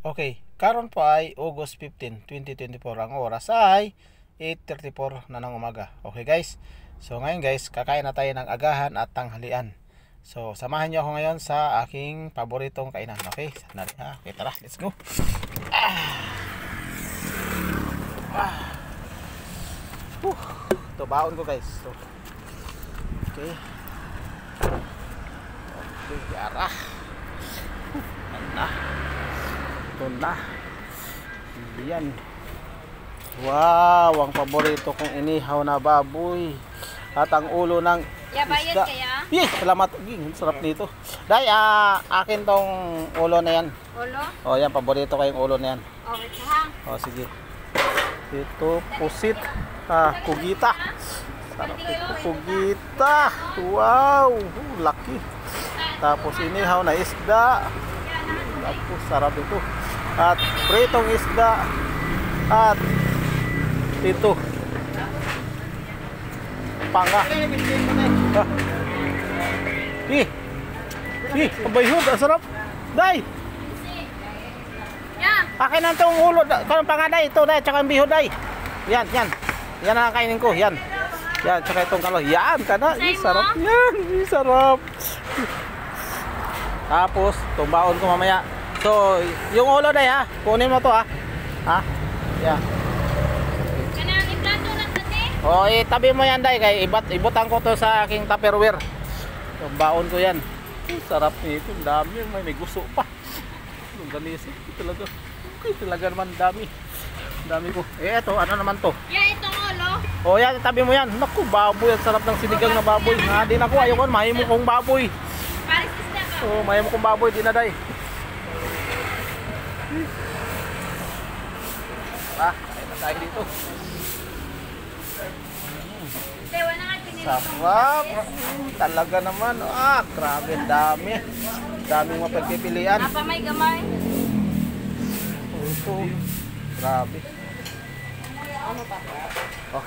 Okay, karon po ay August 15, 2024. Ang oras ay 8:34 na ng umaga. Okay guys, so ngayon guys, kakain na tayo ng agahan at tanghalian. So samahan nyo ako ngayon sa aking paboritong kainan. Okay, sandali ha. Okay, tara, let's go. Ito baon ko guys. So, okay. Okay, yara. Ito na. Yan. Wow, ang paborito kong inihaw na baboy. At ang ulo ng bayad isda. kaya? Yes, salamat. Sarap nito. Dahil akin tong ulo na yan. Ulo? O yan, paborito kayong ulo na yan. Okay, ha? O sige. Ito, pusit. Kugita. Sarap ito, kugita. Wow, laki. Tapos inihaw na isda. Tapos sarap ito. At pritong isda. At ito panga. Pabayhod, ang sarap. Day! Yan! Akin na itong ulo. Kanang panga day. Ito day, tsaka ang bihod day. Yan, yan. Yan ang kainin ko. Yan. Yan, tsaka itong kalo. Yan, kana. Sarap yan. Sarap. Tapos, tumbaon ko mamaya. So, yung ulo day ha. Kunin mo to ha. Ha? Yan. Kanang iplato lang dati? O, itabi mo yan day. Kaya ibutan ko to sa aking tupperware. Tumbaon ko yan. Sarap nito. Ang dami. May gusto pa. Ang ganisi. Talaga. Okay, talaga naman dami. Dami ko. Eto, ano naman to? Yan, itong ulo. O, yan. Itabi mo yan. Naku, baboy. Ang sarap ng sinigang na baboy. Di na ko. Ayoko. Mahimo kong baboy. Paris isda ka. O, mahimo kong baboy. Di na day. Kain na tayo dito. Dewa na nga pinili. Sarap. Talaga naman. Grabe. Dami. Daming mapagpipilian. Apa may gamay? Ito. Grabe. Ano pa? Oh,